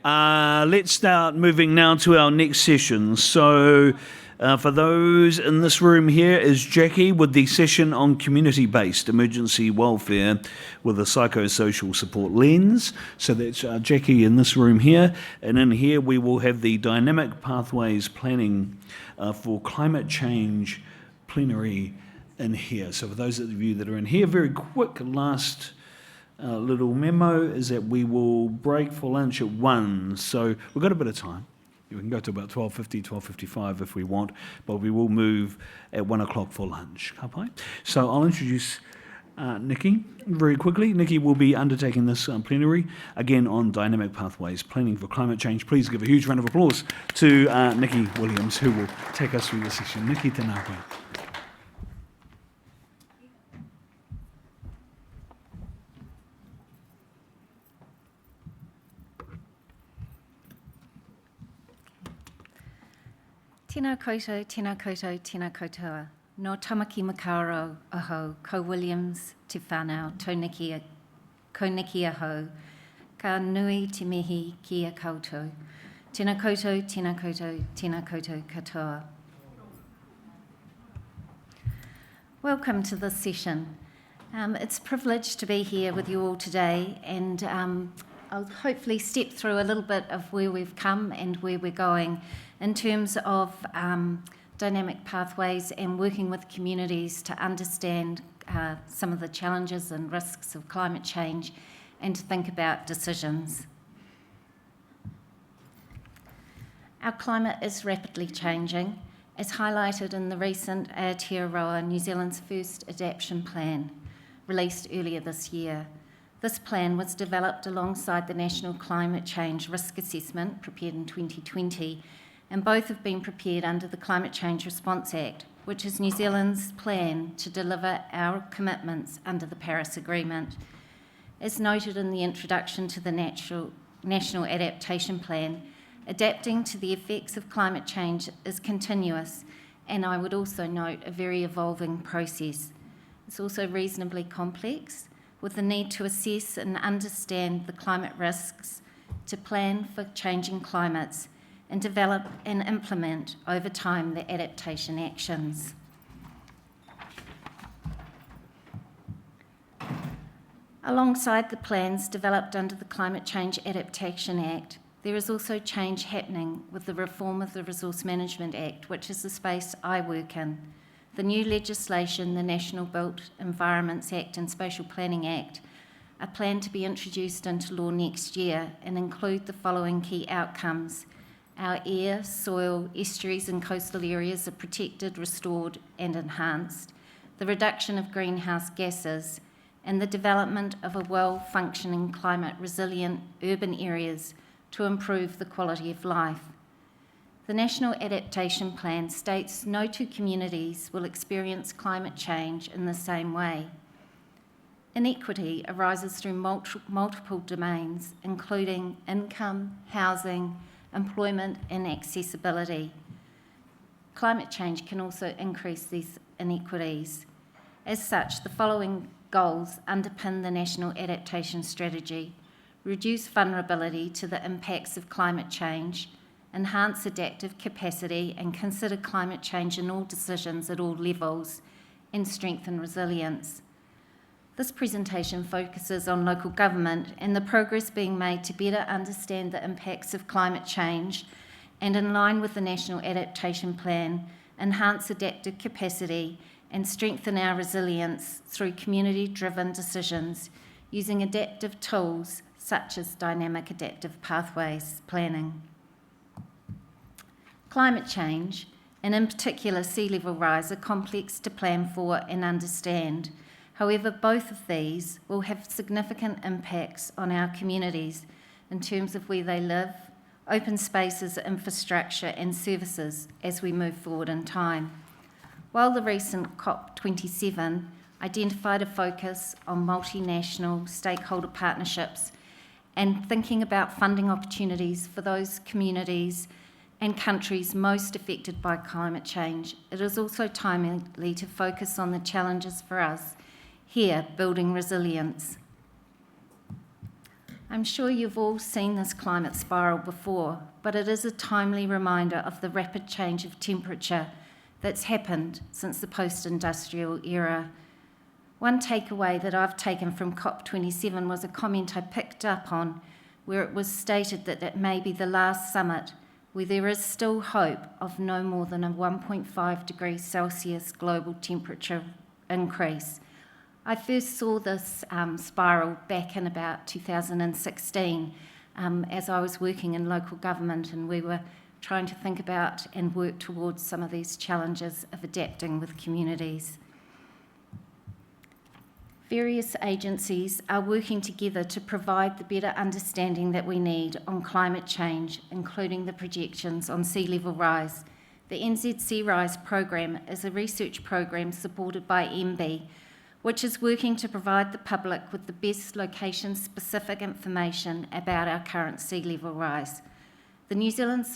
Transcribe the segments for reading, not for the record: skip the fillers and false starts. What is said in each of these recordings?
Let's start moving now to our next session. So for those in this room here is Jackie with the session on community-based emergency welfare with a psychosocial support lens. So that's Jackie in this room here. And in here we will have the dynamic pathways planning for climate change plenary in here. So for those of you that are in here, very quick last little memo is that we will break for lunch at 1. So we've got a bit of time. We can go to about 12:50, 12:55 if we want, but we will move at 1 o'clock for lunch. So I'll introduce Nicki very quickly. Nicki will be undertaking this plenary, again on dynamic pathways, planning for climate change. Please give a huge round of applause to Nicki Williams, who will take us through the session. Nicki, tēnā koe. Tēnā koutou, tēnā koutou, tēnā koutoa. No tamaki makaro aho, ko Williams te whanau, ko Nicki aho, ka nui te mihi ki a koutou. Tēnā koutou, tēnā koutou, tēnā koutou katoa. Welcome to this session. It's a privilege to be here with you all today, and I'll hopefully step through a little bit of where we've come and where we're going in terms of dynamic pathways and working with communities to understand some of the challenges and risks of climate change and to think about decisions. Our climate is rapidly changing, as highlighted in the recent Aotearoa, New Zealand's first adaptation plan, released earlier this year. This plan was developed alongside the National Climate Change Risk Assessment, prepared in 2020, and both have been prepared under the Climate Change Response Act, which is New Zealand's plan to deliver our commitments under the Paris Agreement. As noted in the introduction to the National Adaptation Plan, adapting to the effects of climate change is continuous, and I would also note a very evolving process. It's also reasonably complex, with the need to assess and understand the climate risks, to plan for changing climates, and develop and implement over time the adaptation actions. Alongside the plans developed under the Climate Change Adaptation Act, there is also change happening with the reform of the Resource Management Act, which is the space I work in. The new legislation, the National Built Environments Act and Spatial Planning Act, are planned to be introduced into law next year and include the following key outcomes. Our air, soil, estuaries and coastal areas are protected, restored and enhanced, the reduction of greenhouse gases, and the development of a well-functioning climate-resilient urban areas to improve the quality of life. The National Adaptation Plan states no two communities will experience climate change in the same way. Inequity arises through multiple domains, including income, housing, employment and accessibility. Climate change can also increase these inequities. As such, the following goals underpin the National Adaptation Strategy: reduce vulnerability to the impacts of climate change, enhance adaptive capacity and consider climate change in all decisions at all levels, and strengthen resilience. This presentation focuses on local government and the progress being made to better understand the impacts of climate change and, in line with the National Adaptation Plan, enhance adaptive capacity and strengthen our resilience through community-driven decisions using adaptive tools such as dynamic adaptive pathways planning. Climate change, and in particular sea level rise, are complex to plan for and understand. However, both of these will have significant impacts on our communities in terms of where they live, open spaces, infrastructure and services as we move forward in time. While the recent COP27 identified a focus on multinational stakeholder partnerships and thinking about funding opportunities for those communities and countries most affected by climate change, it is also timely to focus on the challenges for us here, building resilience. I'm sure you've all seen this climate spiral before, but it is a timely reminder of the rapid change of temperature that's happened since the post-industrial era. One takeaway that I've taken from COP27 was a comment I picked up on where it was stated that it may be the last summit where there is still hope of no more than a 1.5 degrees Celsius global temperature increase. I first saw this spiral back in about 2016 as I was working in local government, and we were trying to think about and work towards some of these challenges of adapting with communities. Various agencies are working together to provide the better understanding that we need on climate change, including the projections on sea level rise. The NZ Sea Rise program is a research program supported by MB, which is working to provide the public with the best location-specific information about our current sea level rise. The New Zealand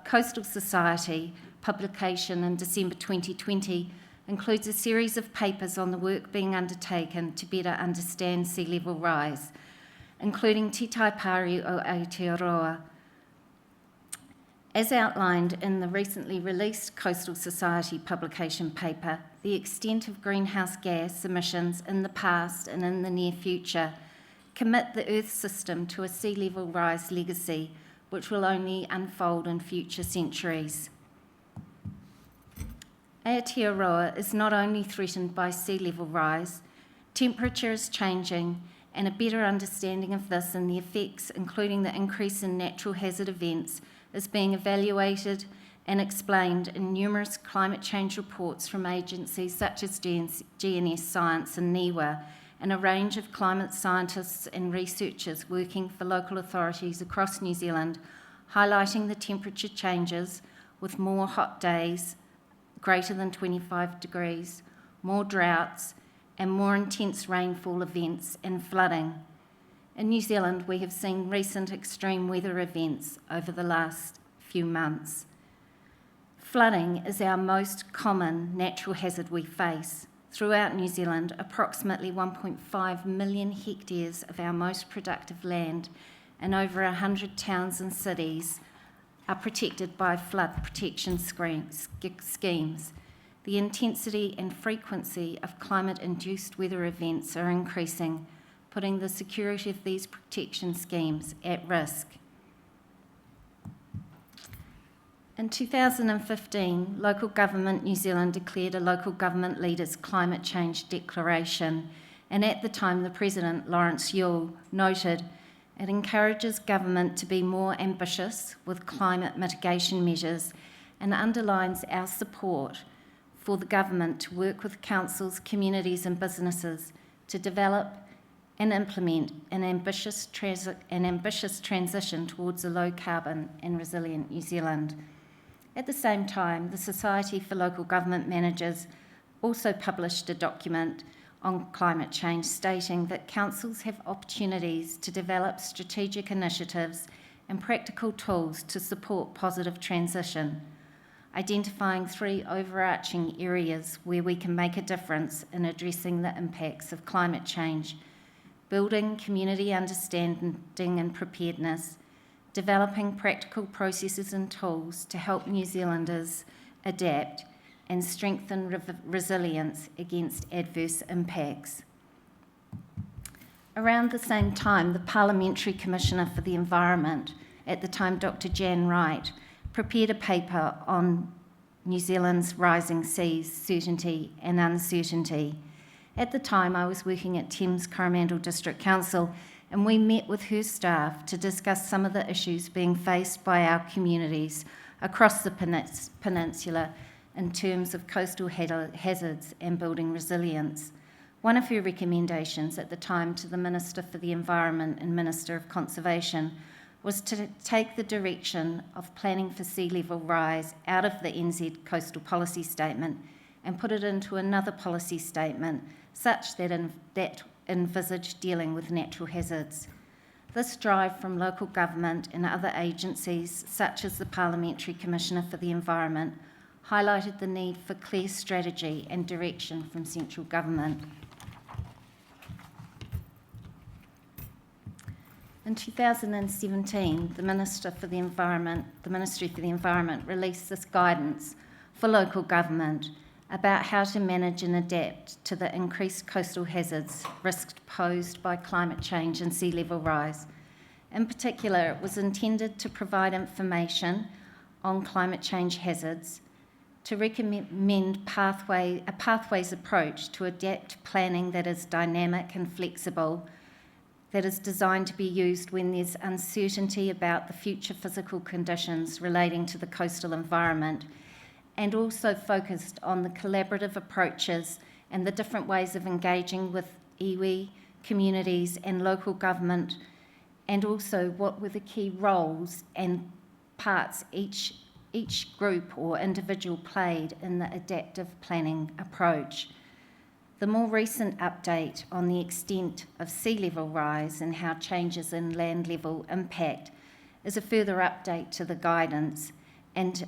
Coastal Society publication in December 2020 includes a series of papers on the work being undertaken to better understand sea level rise, including Te Tai Pari o Aotearoa. As outlined in the recently released Coastal Society publication paper, the extent of greenhouse gas emissions in the past and in the near future commit the Earth system to a sea level rise legacy, which will only unfold in future centuries. Aotearoa is not only threatened by sea level rise, temperature is changing, and a better understanding of this and the effects, including the increase in natural hazard events, is being evaluated and explained in numerous climate change reports from agencies such as GNS Science and NIWA, and a range of climate scientists and researchers working for local authorities across New Zealand, highlighting the temperature changes with more hot days, greater than 25 degrees, more droughts, and more intense rainfall events and flooding. In New Zealand, we have seen recent extreme weather events over the last few months. Flooding is our most common natural hazard we face. Throughout New Zealand, approximately 1.5 million hectares of our most productive land and over 100 towns and cities are protected by flood protection schemes. The intensity and frequency of climate-induced weather events are increasing, putting the security of these protection schemes at risk. In 2015, Local Government New Zealand declared a Local Government Leaders Climate Change Declaration, and at the time the President, Lawrence Yule, noted it encourages government to be more ambitious with climate mitigation measures and underlines our support for the government to work with councils, communities and businesses to develop and implement an ambitious transition towards a low-carbon and resilient New Zealand. At the same time, the Society for Local Government Managers also published a document on climate change stating that councils have opportunities to develop strategic initiatives and practical tools to support positive transition, identifying 3 overarching areas where we can make a difference in addressing the impacts of climate change: building community understanding and preparedness, developing practical processes and tools to help New Zealanders adapt, and strengthen resilience against adverse impacts. Around the same time, the Parliamentary Commissioner for the Environment, at the time Dr. Jan Wright, prepared a paper on New Zealand's rising seas, certainty and uncertainty. At the time, I was working at Thames Coromandel District Council, and we met with her staff to discuss some of the issues being faced by our communities across the peninsula in terms of coastal hazards and building resilience. One of her recommendations at the time to the Minister for the Environment and Minister of Conservation was to take the direction of planning for sea level rise out of the NZ Coastal Policy Statement and put it into another policy statement such that envisage dealing with natural hazards. This drive from local government and other agencies, such as the Parliamentary Commissioner for the Environment, highlighted the need for clear strategy and direction from central government. In 2017, the Ministry for the Environment released this guidance for local government about how to manage and adapt to the increased coastal hazards risks posed by climate change and sea level rise. In particular, it was intended to provide information on climate change hazards, to recommend a pathways approach to adapt planning that is dynamic and flexible, that is designed to be used when there's uncertainty about the future physical conditions relating to the coastal environment, and also focused on the collaborative approaches and the different ways of engaging with iwi, communities and local government, and also what were the key roles and parts each group or individual played in the adaptive planning approach. The more recent update on the extent of sea level rise and how changes in land level impact is a further update to the guidance, and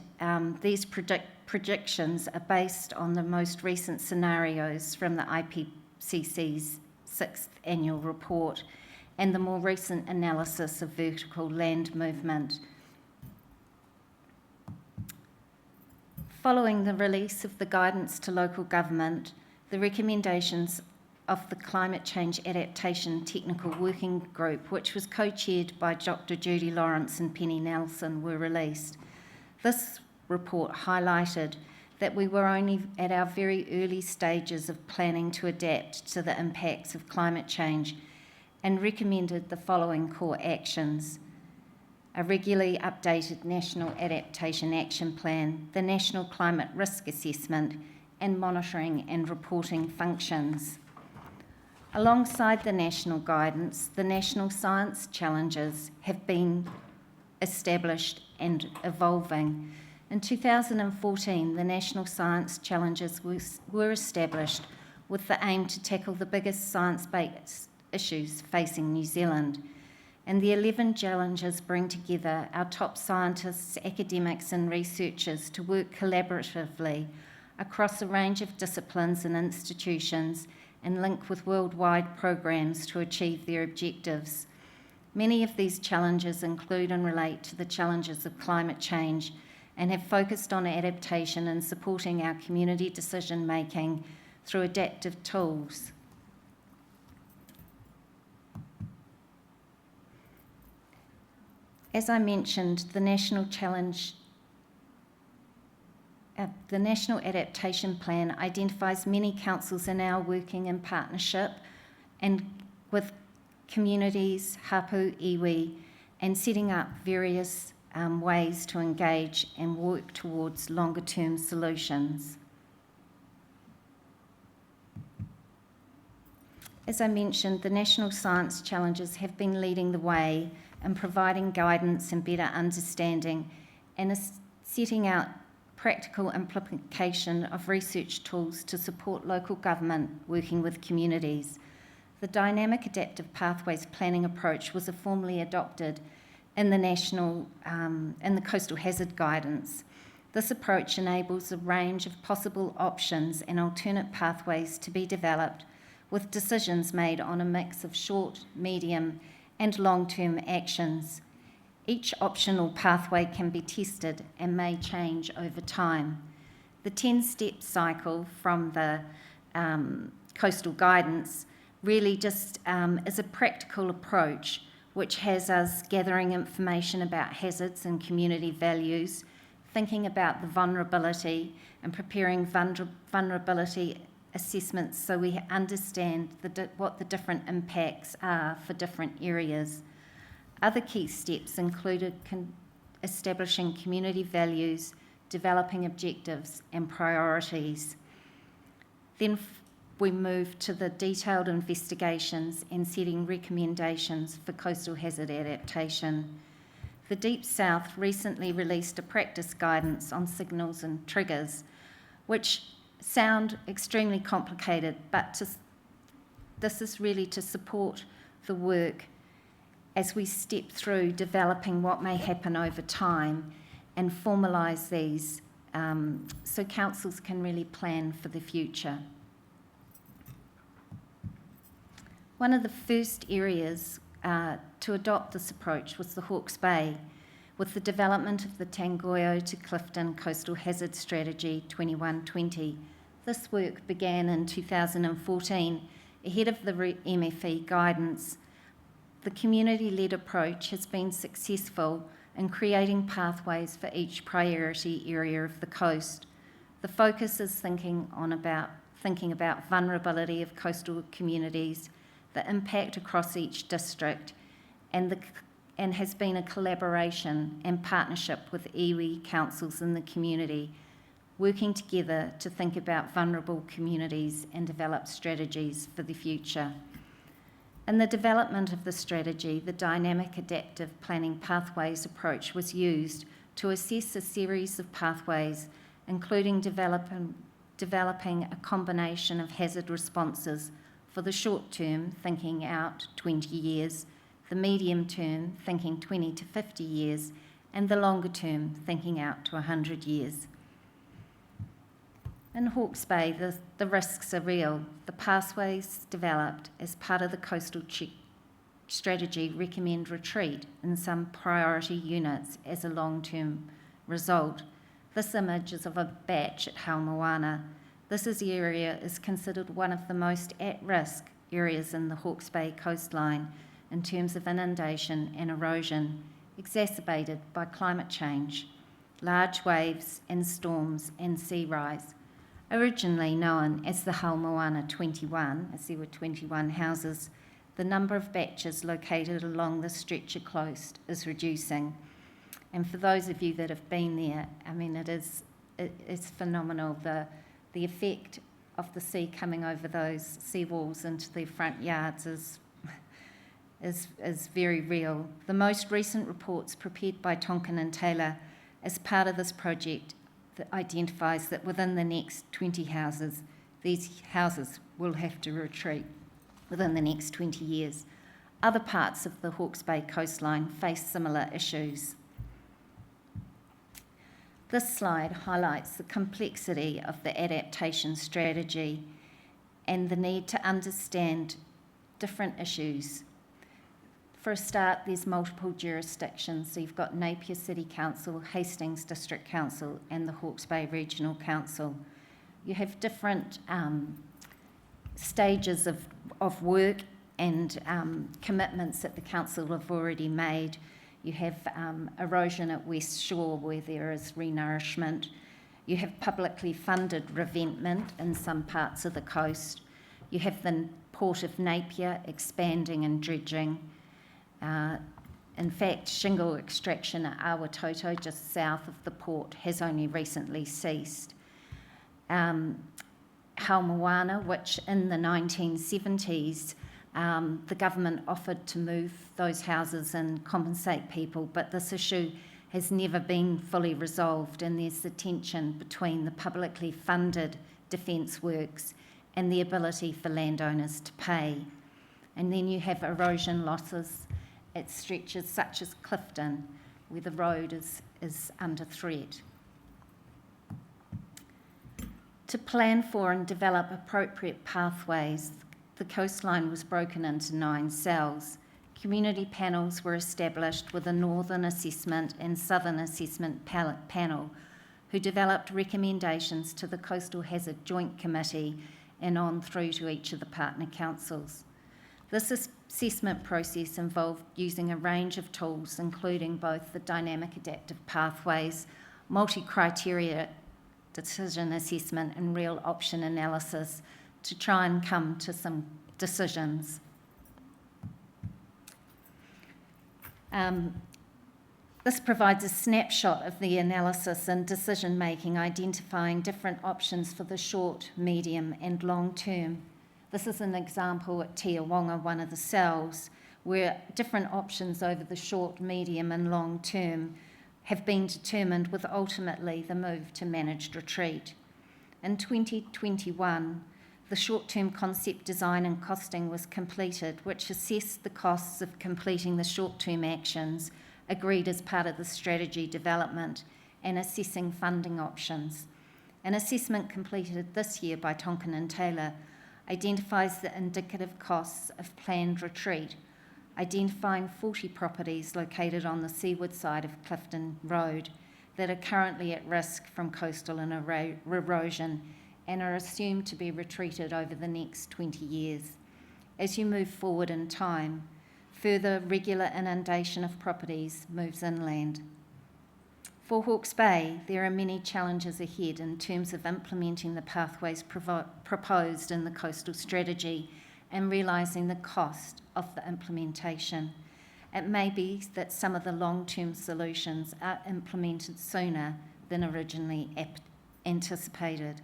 these predictions are based on the most recent scenarios from the IPCC's 6th annual report and the more recent analysis of vertical land movement. Following the release of the guidance to local government, the recommendations of the Climate Change Adaptation Technical Working Group, which was co-chaired by Dr. Judy Lawrence and Penny Nelson, were released. This report highlighted that we were only at our very early stages of planning to adapt to the impacts of climate change and recommended the following core actions: a regularly updated National Adaptation Action Plan, the National Climate Risk Assessment, and monitoring and reporting functions. Alongside the national guidance, the national science challenges have been established and evolving. In 2014, the national science challenges were established with the aim to tackle the biggest science-based issues facing New Zealand. And the 11 challenges bring together our top scientists, academics and researchers to work collaboratively across a range of disciplines and institutions and link with worldwide programs to achieve their objectives. Many of these challenges include and relate to the challenges of climate change and have focused on adaptation and supporting our community decision-making through adaptive tools. As I mentioned, the National Adaptation Plan identifies many councils are now working in partnership and with communities, hapu, iwi, and setting up various ways to engage and work towards longer-term solutions. As I mentioned, the national science challenges have been leading the way in providing guidance and better understanding and setting out practical implementation of research tools to support local government working with communities. The Dynamic Adaptive Pathways Planning approach was formally adopted in the Coastal Hazard Guidance. This approach enables a range of possible options and alternate pathways to be developed, with decisions made on a mix of short, medium, and long-term actions. Each optional pathway can be tested and may change over time. The 10-step cycle from the coastal guidance really just is a practical approach which has us gathering information about hazards and community values, thinking about the vulnerability and preparing vulnerability assessments so we understand what the different impacts are for different areas. Other key steps included establishing community values, developing objectives and priorities. Then we moved to the detailed investigations and setting recommendations for coastal hazard adaptation. The Deep South recently released a practice guidance on signals and triggers, which sound extremely complicated, but this is really to support the work as we step through developing what may happen over time and formalise these so councils can really plan for the future. One of the first areas to adopt this approach was the Hawke's Bay, with the development of the Tangoyo to Clifton Coastal Hazard Strategy 2120. This work began in 2014, ahead of the MFE guidance. The community-led approach has been successful in creating pathways for each priority area of the coast. The focus is thinking about vulnerability of coastal communities, the impact across each district, and has been a collaboration and partnership with iwi councils in the community, working together to think about vulnerable communities and develop strategies for the future. In the development of the strategy, the dynamic adaptive planning pathways approach was used to assess a series of pathways, including developing a combination of hazard responses for the short term, thinking out 20 years, the medium term, thinking 20 to 50 years, and the longer term, thinking out to 100 years. In Hawke's Bay, the risks are real. The pathways developed as part of the coastal strategy recommend retreat in some priority units as a long-term result. This image is of a batch at Halmoana. This area is considered one of the most at-risk areas in the Hawke's Bay coastline in terms of inundation and erosion, exacerbated by climate change, large waves and storms and sea rise. Originally known as the Halmoana 21, as there were 21 houses, the number of batches located along the stretch of coast is reducing. And for those of you that have been there, I mean, it's phenomenal. The effect of the sea coming over those seawalls into their front yards is very real. The most recent reports prepared by Tonkin and Taylor as part of this project that identifies that within the next 20 houses, these houses will have to retreat within the next 20 years. Other parts of the Hawke's Bay coastline face similar issues. This slide highlights the complexity of the adaptation strategy and the need to understand different issues. For a start, there's multiple jurisdictions. So you've got Napier City Council, Hastings District Council, and the Hawke's Bay Regional Council. You have different stages of work and commitments that the council have already made. You have erosion at West Shore, where there is renourishment. You have publicly funded revetment in some parts of the coast. You have the Port of Napier expanding and dredging. In fact, shingle extraction at UR22, just south of the port, has only recently ceased. Halmoana, which in the 1970s, the government offered to move those houses and compensate people, but this issue has never been fully resolved, and there's the tension between the publicly funded defence works and the ability for landowners to pay. And then you have erosion losses at stretches such as Clifton, where the road is under threat. To plan for and develop appropriate pathways, the coastline was broken into 9 cells. Community panels were established with a Northern Assessment and Southern Assessment panel, who developed recommendations to the Coastal Hazard Joint Committee and on through to each of the partner councils. This assessment process involved using a range of tools, including both the dynamic adaptive pathways, multi-criteria decision assessment, and real option analysis to try and come to some decisions. This provides a snapshot of the analysis and decision-making, identifying different options for the short, medium, and long term. This is an example at Tiawonga, one of the cells, where different options over the short, medium, and long term have been determined, with ultimately the move to managed retreat. In 2021, the short-term concept design and costing was completed, which assessed the costs of completing the short-term actions agreed as part of the strategy development and assessing funding options. An assessment completed this year by Tonkin and Taylor identifies the indicative costs of planned retreat identifying 40 properties located on the seaward side of Clifton Road that are currently at risk from coastal and erosion and are assumed to be retreated over the next 20 years. As you move forward in time, further regular inundation of properties moves inland. For Hawke's Bay, there are many challenges ahead in terms of implementing the pathways proposed in the coastal strategy and realising the cost of the implementation. It may be that some of the long-term solutions are implemented sooner than originally anticipated.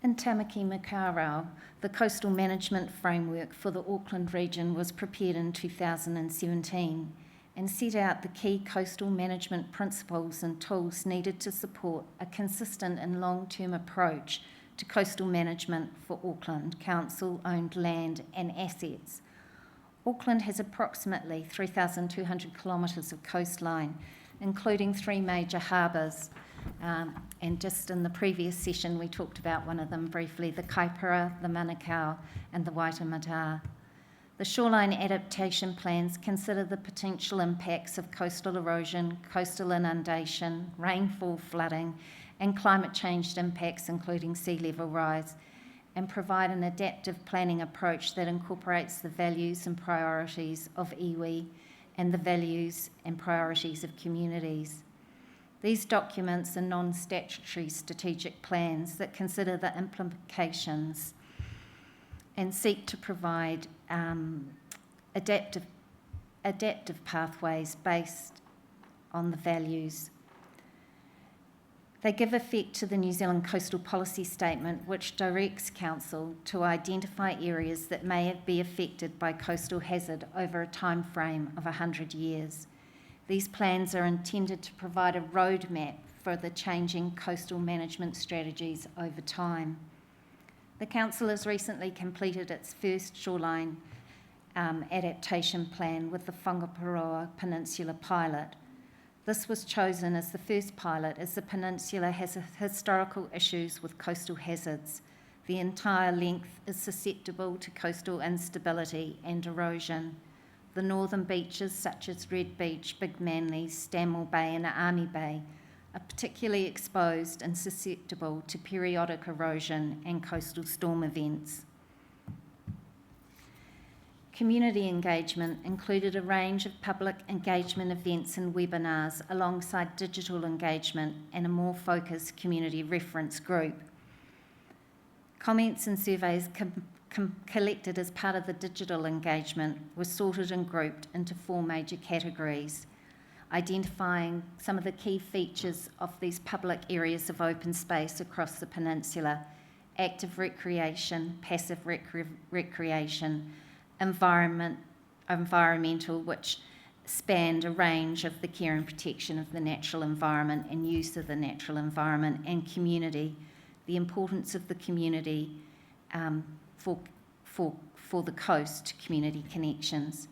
In Tamaki Makaurau, the Coastal Management Framework for the Auckland region was prepared in 2017 and set out the key coastal management principles and tools needed to support a consistent and long-term approach to coastal management for Auckland Council-owned land and assets. Auckland has approximately 3,200 kilometres of coastline, including 3 major harbours. And just in the previous session, we talked about one of them briefly, the Kaipara, the Manukau, and the Waitemata. The shoreline adaptation plans consider the potential impacts of coastal erosion, coastal inundation, rainfall flooding, and climate change impacts, including sea level rise, and provide an adaptive planning approach that incorporates the values and priorities of iwi and the values and priorities of communities. These documents are non-statutory strategic plans that consider the implications and seek to provide adaptive pathways based on the values. They give effect to the New Zealand Coastal Policy Statement, which directs Council to identify areas that may be affected by coastal hazard over a time frame of 100 years. These plans are intended to provide a roadmap for the changing coastal management strategies over time. The Council has recently completed its first shoreline adaptation plan with the Whangaparoa Peninsula pilot. This was chosen as the first pilot as the peninsula has historical issues with coastal hazards. The entire length is susceptible to coastal instability and erosion. The northern beaches, such as Red Beach, Big Manly, Stanmore Bay and Army Bay, are particularly exposed and susceptible to periodic erosion and coastal storm events. Community engagement included a range of public engagement events and webinars alongside digital engagement and a more focused community reference group. Comments and surveys collected as part of the digital engagement were sorted and grouped into 4 major categories, identifying some of the key features of these public areas of open space across the peninsula: active recreation, passive recreation, environmental, which spanned a range of the care and protection of the natural environment and use of the natural environment, and community, the importance of the community for the coast community connections.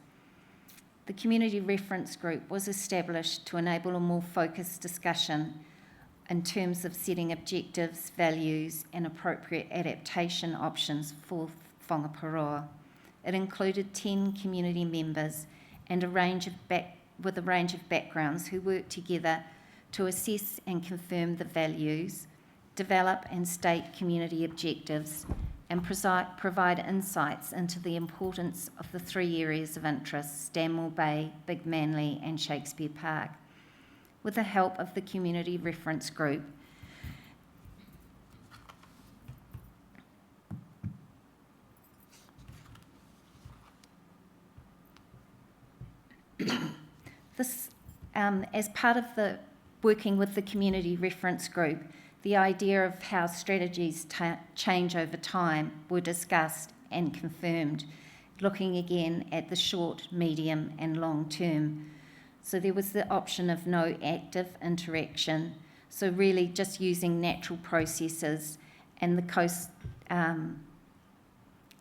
The community reference group was established to enable a more focused discussion in terms of setting objectives, values, and appropriate adaptation options for Whangaparoa. It included 10 community members and with a range of backgrounds who worked together to assess and confirm the values, develop and state community objectives, and provide insights into the importance of the 3 areas of interest: Stanmore Bay, Big Manly and Shakespeare Park. With the help of the community reference group, as part of the working with the community reference group, the idea of how strategies change over time were discussed and confirmed, looking again at the short, medium and long term. So there was the option of no active interaction, so really just using natural processes, and the coast, and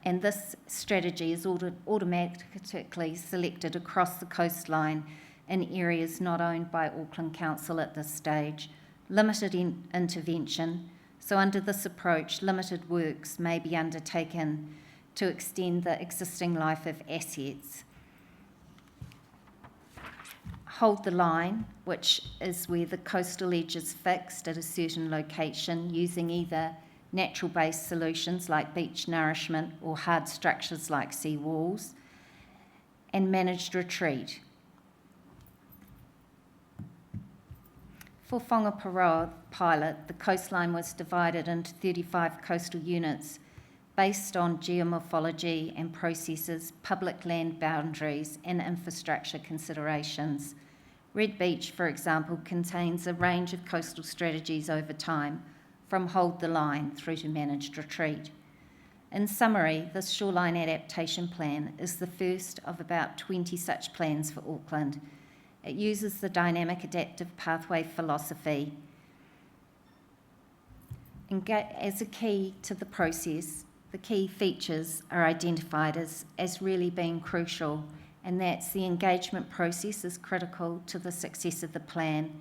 this strategy is automatically selected across the coastline in areas not owned by Auckland Council at this stage. Limited intervention, so under this approach, limited works may be undertaken to extend the existing life of assets. Hold the line, which is where the coastal edge is fixed at a certain location using either natural-based solutions like beach nourishment or hard structures like sea walls, and managed retreat. For Whangaparoa pilot, the coastline was divided into 35 coastal units based on geomorphology and processes, public land boundaries and infrastructure considerations. Red Beach, for example, contains a range of coastal strategies over time, from hold the line through to managed retreat. In summary, this shoreline adaptation plan is the first of about 20 such plans for Auckland. It uses the dynamic adaptive pathway philosophy. As a key to the process, the key features are identified as really being crucial, and that's the engagement process is critical to the success of the plan.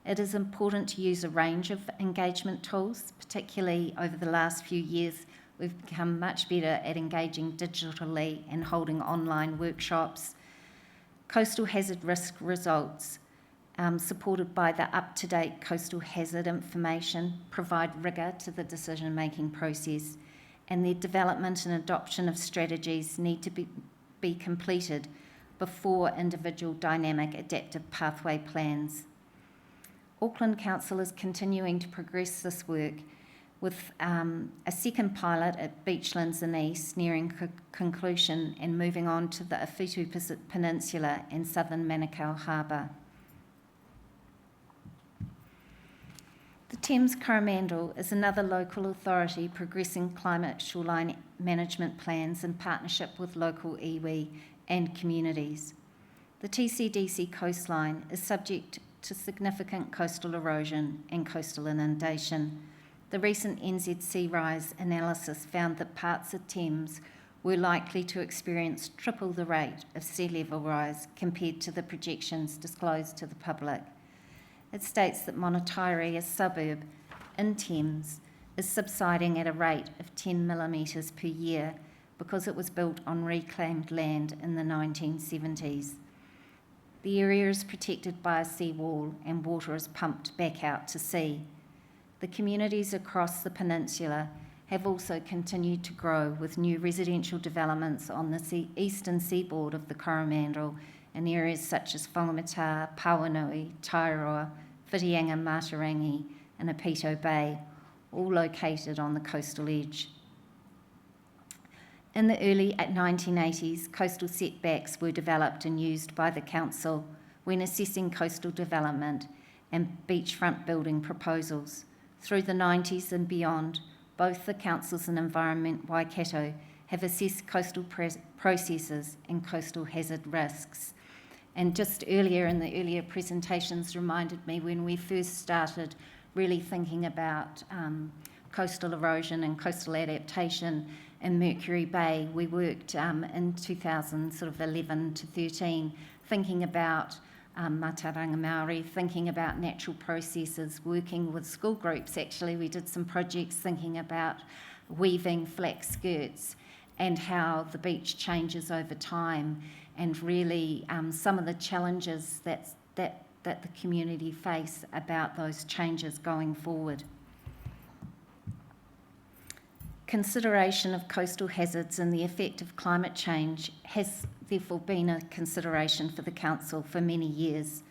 It is important to use a range of engagement tools, particularly over the last few years. We've become much better at engaging digitally and holding online workshops. Coastal hazard risk results, supported by the up-to-date coastal hazard information, provide rigour to the decision-making process, and their development and adoption of strategies need to be completed before individual dynamic adaptive pathway plans. Auckland Council is continuing to progress this work with a second pilot at Beachlands and East nearing conclusion and moving on to the Awhitu Peninsula and southern Manukau Harbour. The Thames Coromandel is another local authority progressing climate shoreline management plans in partnership with local iwi and communities. The TCDC coastline is subject to significant coastal erosion and coastal inundation. The recent NZ Sea Rise analysis found that parts of Thames were likely to experience triple the rate of sea level rise compared to the projections disclosed to the public. It states that Monetauri, a suburb in Thames, is subsiding at a rate of 10 millimetres per year because it was built on reclaimed land in the 1970s. The area is protected by a seawall and water is pumped back out to sea. The communities across the peninsula have also continued to grow with new residential developments on the eastern seaboard of the Coromandel in areas such as Whangamata, Pauanui, Tairoa, Whitianga, Matarangi and Apito Bay, all located on the coastal edge. In the early 1980s, coastal setbacks were developed and used by the council when assessing coastal development and beachfront building proposals. Through the 90s and beyond, both the councils and Environment Waikato have assessed coastal processes and coastal hazard risks. And just earlier in the earlier presentations reminded me when we first started really thinking about coastal erosion and coastal adaptation in Mercury Bay, we worked in 2011 to 13 thinking about Mātauranga Māori, thinking about natural processes, working with school groups. Actually, we did some projects thinking about weaving flax skirts and how the beach changes over time, and really some of the challenges that the community face about those changes going forward. Consideration of coastal hazards and the effect of climate change has therefore been a consideration for the council for many years.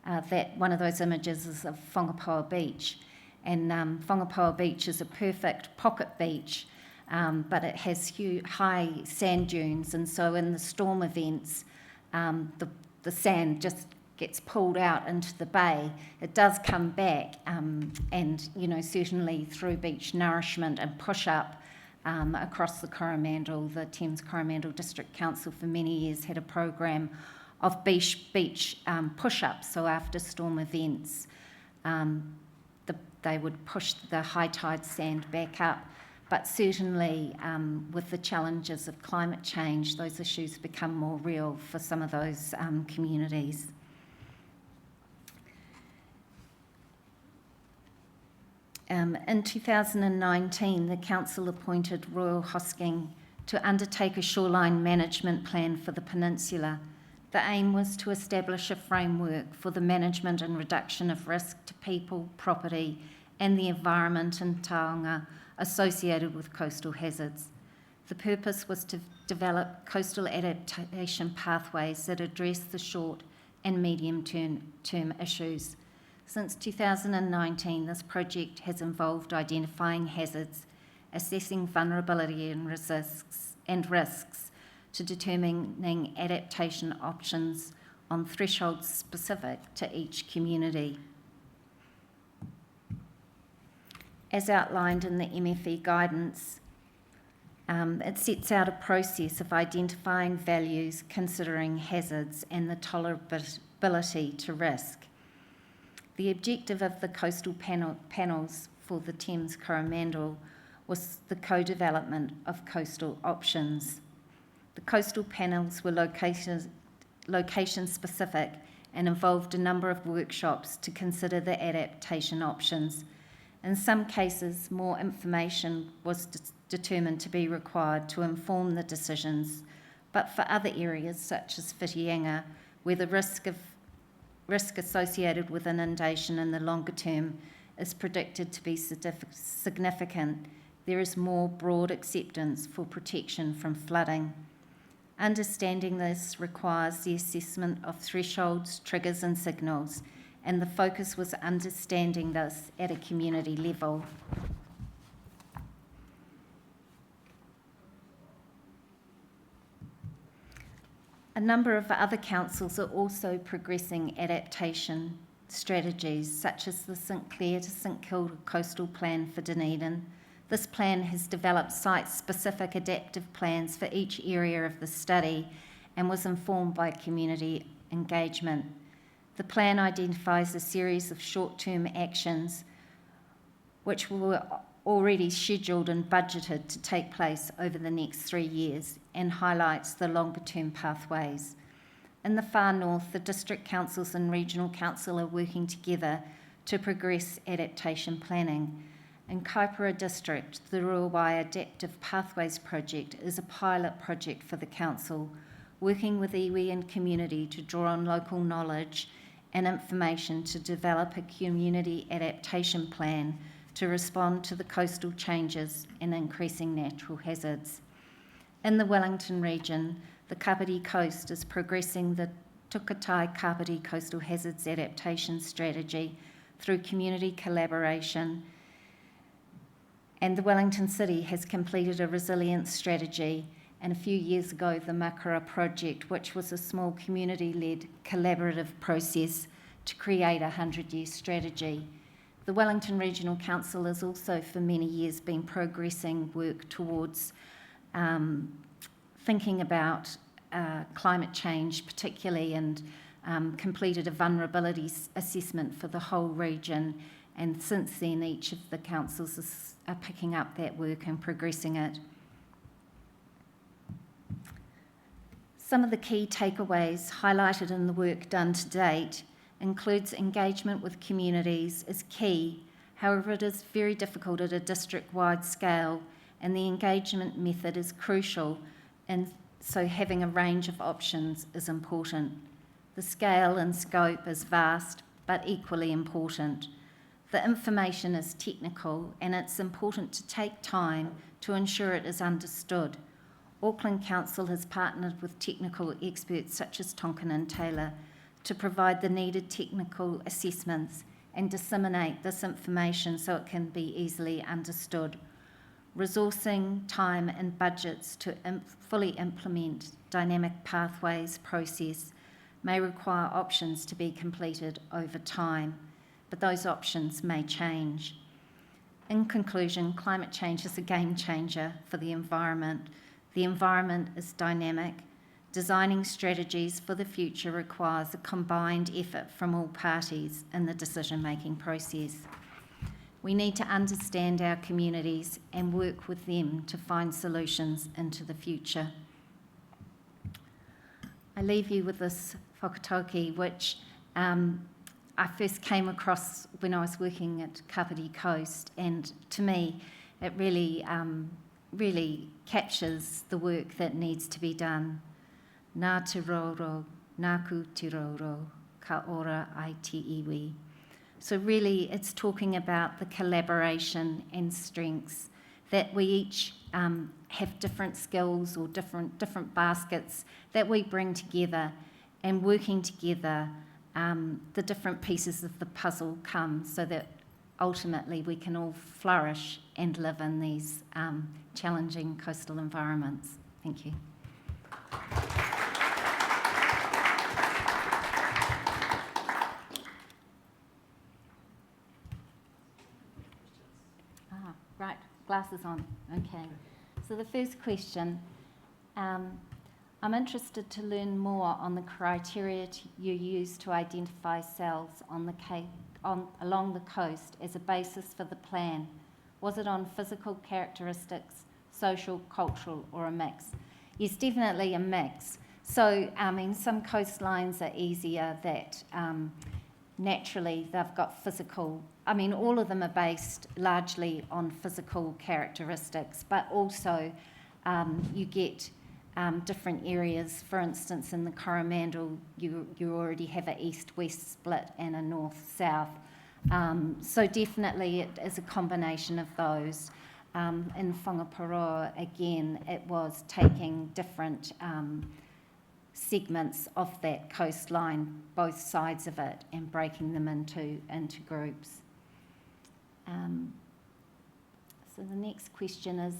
That one of those images is of Whangapaoa Beach, and Whangapaoa Beach is a perfect pocket beach, but it has high sand dunes, and so in the storm events, the sand just gets pulled out into the bay. It does come back, and certainly through beach nourishment and push-up across the Coromandel, the Thames Coromandel District Council for many years had a program of beach push-ups. So after storm events, they would push the high tide sand back up. But certainly with the challenges of climate change, those issues become more real for some of those communities. In 2019, the council appointed Royal Hosking to undertake a shoreline management plan for the peninsula. The aim was to establish a framework for the management and reduction of risk to people, property, and the environment in taonga associated with coastal hazards. The purpose was to develop coastal adaptation pathways that address the short and medium-term issues. Since 2019, this project has involved identifying hazards, assessing vulnerability and risks to determining adaptation options on thresholds specific to each community. As outlined in the MFE guidance, it sets out a process of identifying values, considering hazards and the tolerability to risk. The objective of the coastal panels for the Thames Coromandel was the co-development of coastal options. The coastal panels were location-specific and involved a number of workshops to consider the adaptation options. In some cases, more information was determined to be required to inform the decisions, but for other areas, such as Whitianga, where the risk associated with inundation in the longer term is predicted to be significant, there is more broad acceptance for protection from flooding. Understanding this requires the assessment of thresholds, triggers and signals, and the focus was understanding this at a community level. A number of other councils are also progressing adaptation strategies, such as the St Clair to St Kilda Coastal Plan for Dunedin. This plan has developed site-specific adaptive plans for each area of the study and was informed by community engagement. The plan identifies a series of short-term actions which were already scheduled and budgeted to take place over the next 3 years and highlights the longer-term pathways. In the far north, the district councils and regional council are working together to progress adaptation planning. In Kaipara District, the Ruawai Adaptive Pathways Project is a pilot project for the council, working with iwi and community to draw on local knowledge and information to develop a community adaptation plan to respond to the coastal changes and increasing natural hazards. In the Wellington region, the Kapiti Coast is progressing the Tukatai Kapiti Coastal Hazards Adaptation Strategy through community collaboration, and the Wellington City has completed a resilience strategy, and a few years ago the Makara project, which was a small community-led collaborative process to create a 100-year strategy. The Wellington Regional Council has also for many years been progressing work towards thinking about climate change particularly, and completed a vulnerability assessment for the whole region, and since then each of the councils are picking up that work and progressing it. Some of the key takeaways highlighted in the work done to date includes engagement with communities is key. However, it is very difficult at a district-wide scale, and the engagement method is crucial, and so having a range of options is important. The scale and scope is vast, but equally important. The information is technical, and it's important to take time to ensure it is understood. Auckland Council has partnered with technical experts such as Tonkin and Taylor to provide the needed technical assessments and disseminate this information so it can be easily understood. Resourcing, time and budgets to fully implement dynamic pathways process may require options to be completed over time, but those options may change. In conclusion, climate change is a game changer for the environment. The environment is dynamic. Designing strategies for the future requires a combined effort from all parties in the decision-making process. We need to understand our communities and work with them to find solutions into the future. I leave you with this whakatauki, which I first came across when I was working at Kapiti Coast, and to me it really really captures the work that needs to be done. Nā te roro, nāku te roro, ka ora ai te iwi. So really it's talking about the collaboration and strengths, that we each have different skills or different baskets that we bring together, and working together the different pieces of the puzzle come so that ultimately we can all flourish and live in these challenging coastal environments. Thank you. Right, glasses on. Okay. So the first question, I'm interested to learn more on the criteria you use to identify cells along the coast as a basis for the plan. Was it on physical characteristics, social, cultural, or a mix? Yes, definitely a mix. So, some coastlines are easier that naturally they've got physical, all of them are based largely on physical characteristics, but also you get different areas. For instance, in the Coromandel, you already have an east-west split and a north-south. So definitely it is a combination of those. In Whangaparoa, again, it was taking different segments of that coastline, both sides of it, and breaking them into groups. So the next question is,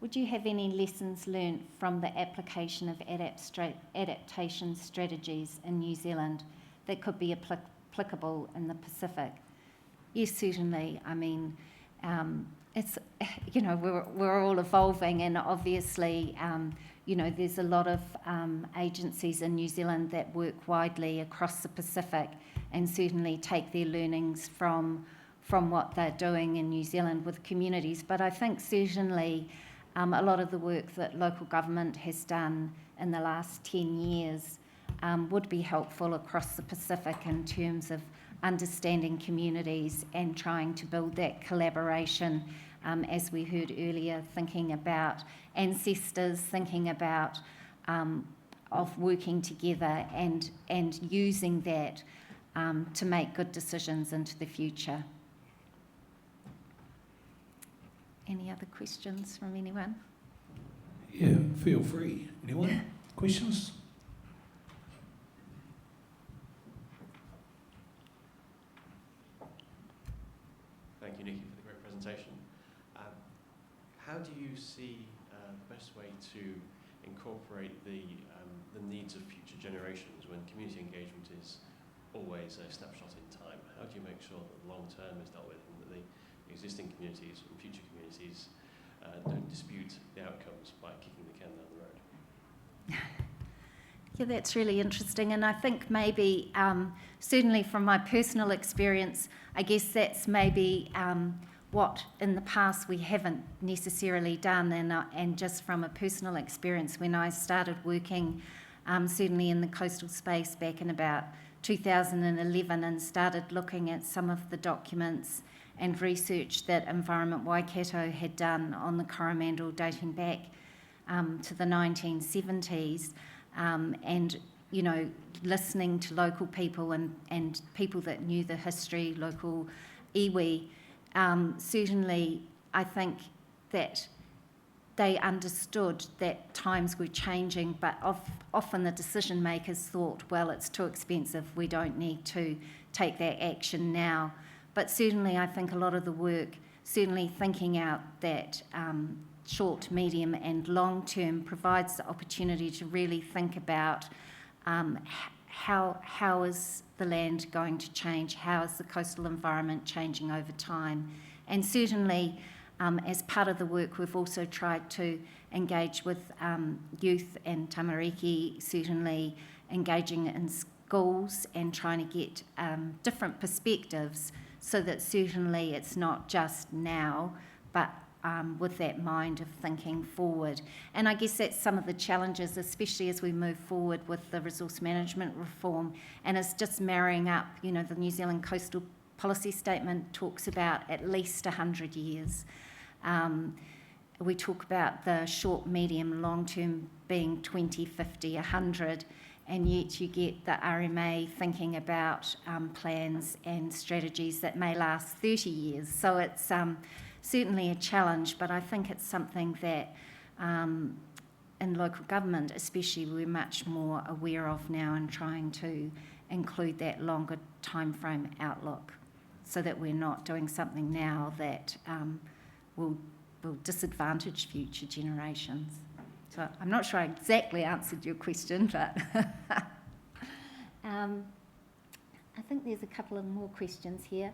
would you have any lessons learnt from the application of adaptation strategies in New Zealand that could be applicable in the Pacific? Yes, certainly. It's, we're all evolving, and obviously, there's a lot of agencies in New Zealand that work widely across the Pacific and certainly take their learnings from what they're doing in New Zealand with communities. But I think certainly a lot of the work that local government has done in the last 10 years would be helpful across the Pacific in terms of understanding communities and trying to build that collaboration, as we heard earlier, thinking about ancestors, thinking about of working together and using that to make good decisions into the future. Any other questions from anyone? Yeah, feel free. Anyone? Questions? Thank you, Nicki, for the great presentation. How do you see the best way to incorporate the needs of future generations when community engagement is always a snapshot in time? How do you make sure that the long term is dealt with and that the existing communities and future communities don't dispute the outcomes by kicking the can down the road? Yeah, that's really interesting, and I think maybe, certainly from my personal experience, I guess that's maybe what in the past we haven't necessarily done, and just from a personal experience, when I started working certainly in the coastal space back in about 2011 and started looking at some of the documents and research that Environment Waikato had done on the Coromandel dating back to the 1970s, and listening to local people and people that knew the history, local iwi, certainly I think that they understood that times were changing, but often the decision makers thought, well, it's too expensive, we don't need to take that action now. But certainly I think a lot of the work, certainly thinking out that short, medium and long term, provides the opportunity to really think about how is the land going to change, how is the coastal environment changing over time. And certainly as part of the work we've also tried to engage with youth and tamariki, certainly engaging in schools and trying to get different perspectives, so that certainly it's not just now, but with that mind of thinking forward. And I guess that's some of the challenges, especially as we move forward with the resource management reform, and it's just marrying up, the New Zealand Coastal Policy Statement talks about at least 100 years. we talk about the short, medium, long term being 20, 50, 100, and yet you get the RMA thinking about plans and strategies that may last 30 years. So it's certainly a challenge, but I think it's something that in local government especially we're much more aware of now and trying to include that longer time frame outlook so that we're not doing something now that will disadvantage future generations. So I'm not sure I exactly answered your question, but I think there's a couple of more questions here.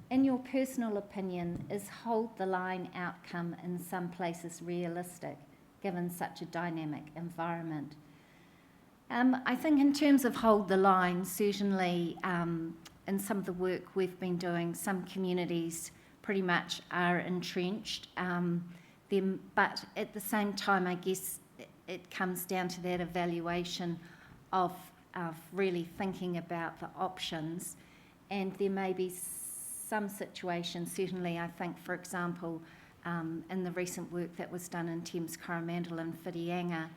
In your personal opinion, is hold the line outcome in some places realistic, given such a dynamic environment? I think in terms of hold the line, certainly in some of the work we've been doing, some communities pretty much are entrenched. But at the same time, I guess it comes down to that evaluation of really thinking about the options. And there may be some situations, certainly I think, for example, in the recent work that was done in Thames Coromandel and Whitianga,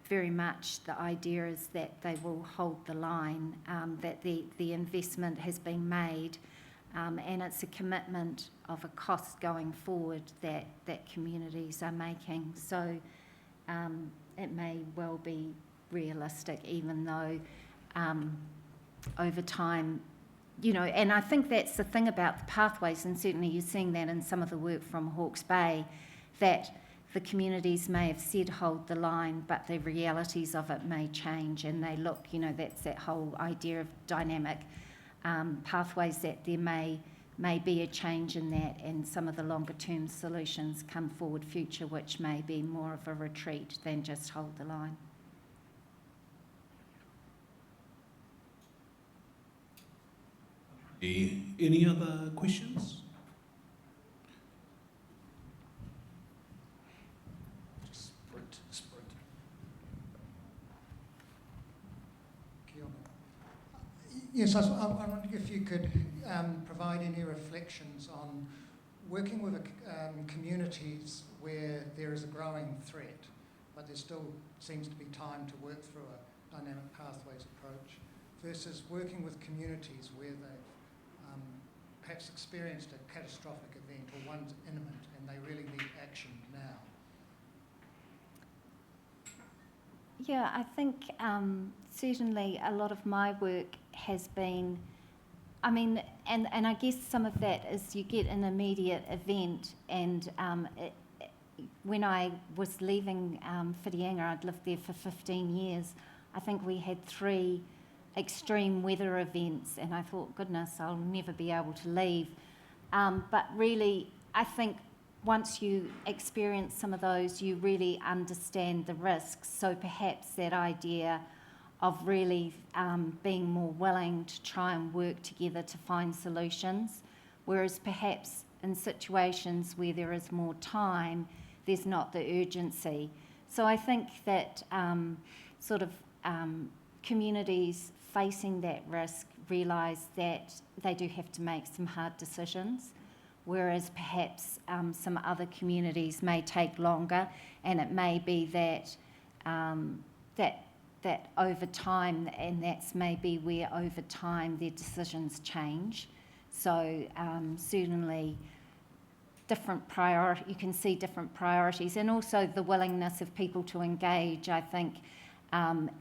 very much the idea is that they will hold the line, that the investment has been made, and it's a commitment of a cost going forward that communities are making. So it may well be realistic, even though over time, you know, and I think that's the thing about the pathways, and certainly you're seeing that in some of the work from Hawke's Bay, that the communities may have said hold the line, but the realities of it may change, and they look, you know, that's that whole idea of dynamic pathways, that there may be a change in that, and some of the longer term solutions come forward future, which may be more of a retreat than just hold the line. Any other questions? Sprint. Yes, I wondered if you could provide any reflections on working with communities where there is a growing threat, but there still seems to be time to work through a dynamic pathways approach, versus working with communities where they've perhaps experienced a catastrophic event or one's imminent and they really need action now. Yeah, I think certainly a lot of my work has been, I mean, and I guess some of that is you get an immediate event, and when I was leaving Whitianga, I'd lived there for 15 years, I think we had 3 extreme weather events, and I thought, goodness, I'll never be able to leave. But really, I think once you experience some of those, you really understand the risks. So perhaps that idea of really being more willing to try and work together to find solutions, whereas perhaps in situations where there is more time, there's not the urgency. So I think that communities facing that risk realise that they do have to make some hard decisions, whereas perhaps some other communities may take longer, and it may be that that over time, and that's maybe where over time their decisions change. So certainly different you can see different priorities, and also the willingness of people to engage. I think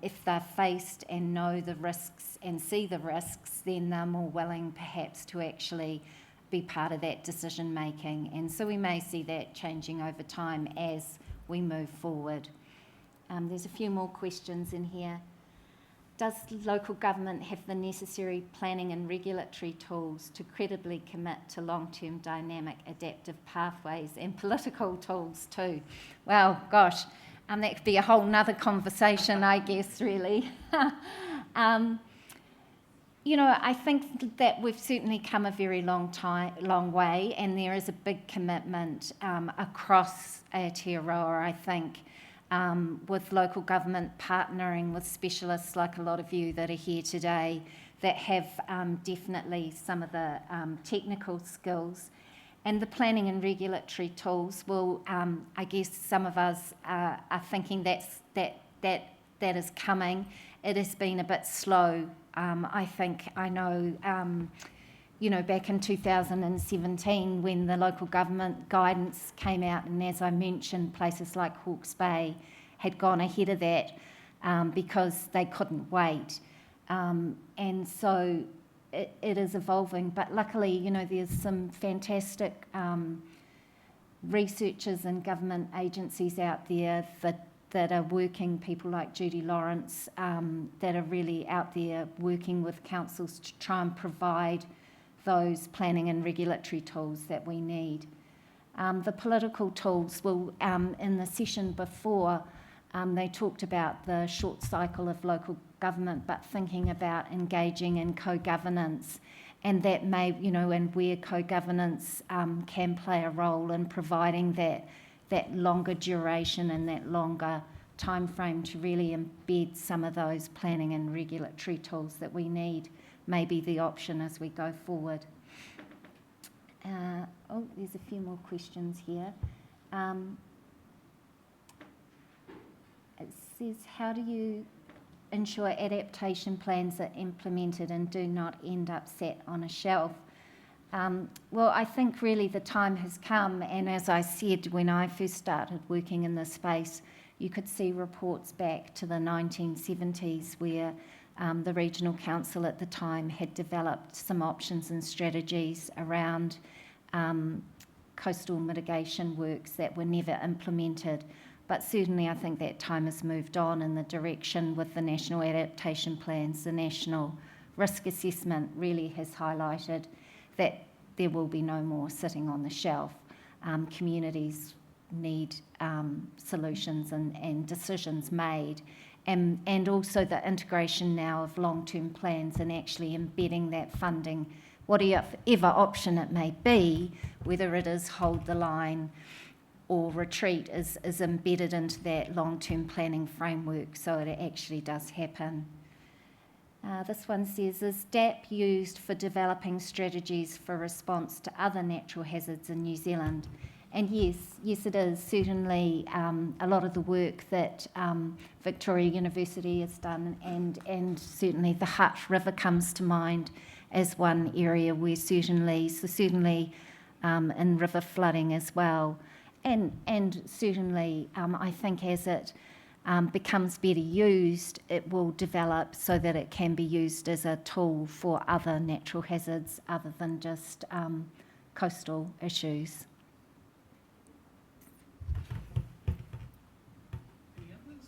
if they're faced and know the risks and see the risks, then they're more willing perhaps to actually be part of that decision making. And so we may see that changing over time as we move forward. There's a few more questions in here. Does local government have the necessary planning and regulatory tools to credibly commit to long-term dynamic adaptive pathways, and political tools too? Well, gosh, that could be a whole nother conversation, I guess, really. You know, I think that we've certainly come a very long way, and there is a big commitment across Aotearoa, I think, with local government partnering with specialists like a lot of you that are here today that have definitely some of the technical skills. And the planning and regulatory tools will, I guess some of us are thinking that is coming. It has been a bit slow. I think, I know, back in 2017 when the local government guidance came out, and as I mentioned, places like Hawke's Bay had gone ahead of that because they couldn't wait. And so it is evolving, but luckily, there's some fantastic researchers and government agencies out there that are working, people like Judy Lawrence, that are really out there working with councils to try and provide those planning and regulatory tools that we need. The political tools will, in the session before, they talked about the short cycle of local government, but thinking about engaging in co-governance, and that may, and where co-governance can play a role in providing that longer duration and that longer time frame to really embed some of those planning and regulatory tools that we need, may be the option as we go forward. There's a few more questions here. It says, how do you ensure adaptation plans are implemented and do not end up sat on a shelf? Well, I think really the time has come, and as I said, when I first started working in this space, you could see reports back to the 1970s where the Regional Council at the time had developed some options and strategies around coastal mitigation works that were never implemented. But certainly I think that time has moved on in the direction with the national adaptation plans. The national risk assessment really has highlighted that there will be no more sitting on the shelf. Communities need solutions and decisions made. And also the integration now of long-term plans and actually embedding that funding, whatever option it may be, whether it is hold the line or retreat, is embedded into that long-term planning framework so it actually does happen. This one says, is DAP used for developing strategies for response to other natural hazards in New Zealand? And yes it is. Certainly a lot of the work that Victoria University has done, and certainly the Hutt River comes to mind as one area where certainly in river flooding as well. And certainly I think as it becomes better used, it will develop so that it can be used as a tool for other natural hazards other than just coastal issues. Any others?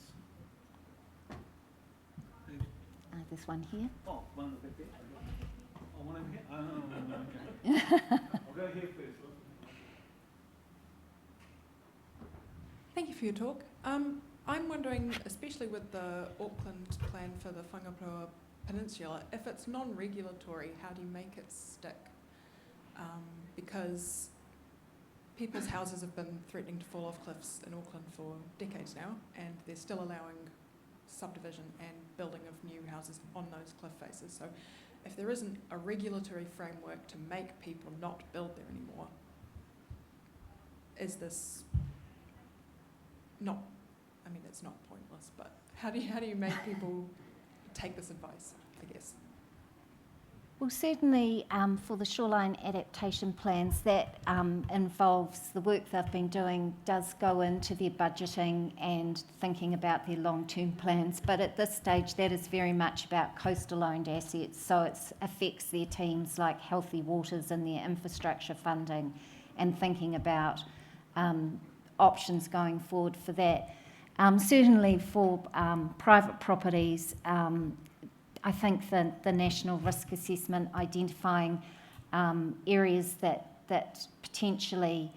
This one here. Oh, one over there. Oh, one over here? Oh, okay. I'll go here first. Thank you for your talk. I'm wondering, especially with the Auckland plan for the Whangaparua Peninsula, if it's non-regulatory, how do you make it stick? Because people's houses have been threatening to fall off cliffs in Auckland for decades now, and they're still allowing subdivision and building of new houses on those cliff faces. So if there isn't a regulatory framework to make people not build there anymore, is this not, I mean, it's not pointless, but how do you make people take this advice, I guess? Well, certainly for the shoreline adaptation plans, that involves the work they've been doing does go into their budgeting and thinking about their long-term plans. But at this stage, that is very much about coastal-owned assets, so it affects their teams like Healthy Waters and their infrastructure funding, and thinking about options going forward for that. Certainly for private properties, I think the national risk assessment identifying areas that potentially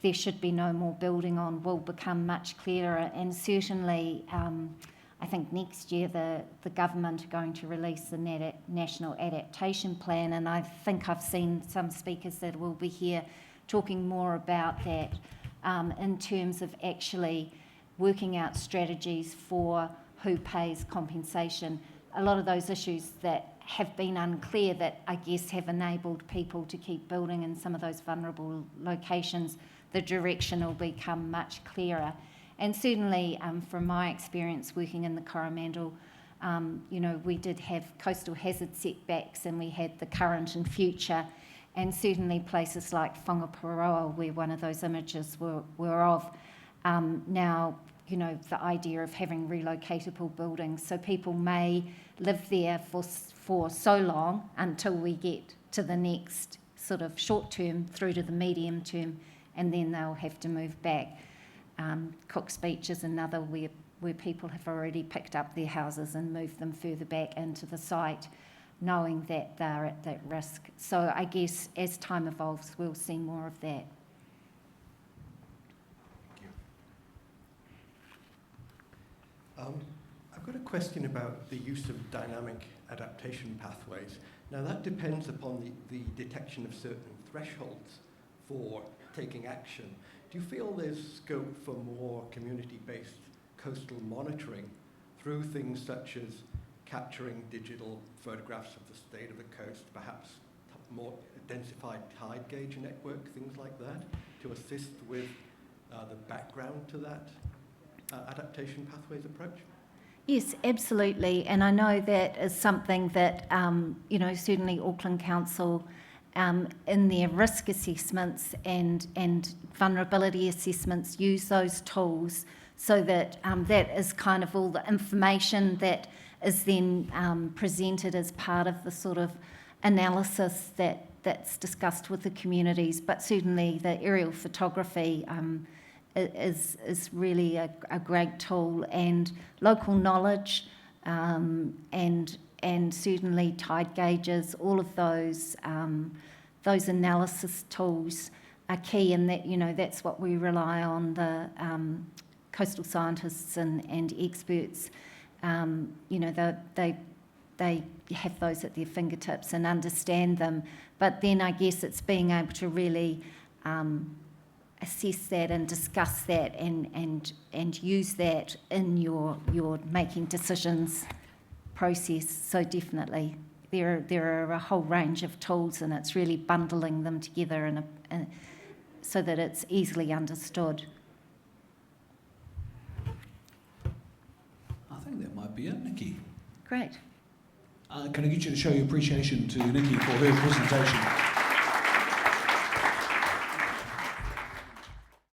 there should be no more building on will become much clearer, and certainly I think next year the government are going to release the National Adaptation Plan, and I think I've seen some speakers that will be here talking more about that in terms of actually working out strategies for who pays compensation. a lot of those issues that have been unclear that I guess have enabled people to keep building in some of those vulnerable locations, the direction will become much clearer. And certainly from my experience working in the Coromandel, we did have coastal hazard setbacks and we had the current and future, and certainly places like Whangaparoa, where one of those images were of, now, the idea of having relocatable buildings. So people may live there for so long until we get to the next sort of short term through to the medium term, and then they'll have to move back. Cook's Beach is another where people have already picked up their houses and moved them further back into the site, knowing that they're at that risk. So I guess as time evolves, we'll see more of that. I've got a question about the use of dynamic adaptation pathways. Now that depends upon the detection of certain thresholds for taking action. Do you feel there's scope for more community-based coastal monitoring through things such as capturing digital photographs of the state of the coast, perhaps more densified tide gauge network, things like that, to assist with the background to that adaptation pathways approach? Yes, absolutely. And I know that is something that, certainly Auckland Council in their risk assessments and vulnerability assessments use those tools, so that that is kind of all the information that is then presented as part of the sort of analysis that's discussed with the communities. But certainly the aerial photography is really a great tool, and local knowledge and certainly tide gauges, all of those analysis tools are key, and that that's what we rely on the coastal scientists and experts. They have those at their fingertips and understand them, but then I guess it's being able to really assess that and discuss that and use that in your making decisions process. So definitely there are a whole range of tools, and it's really bundling them together so that it's easily understood. I think that might be it, Nicki. Great. Can I get you to show your appreciation to Nicki for her presentation?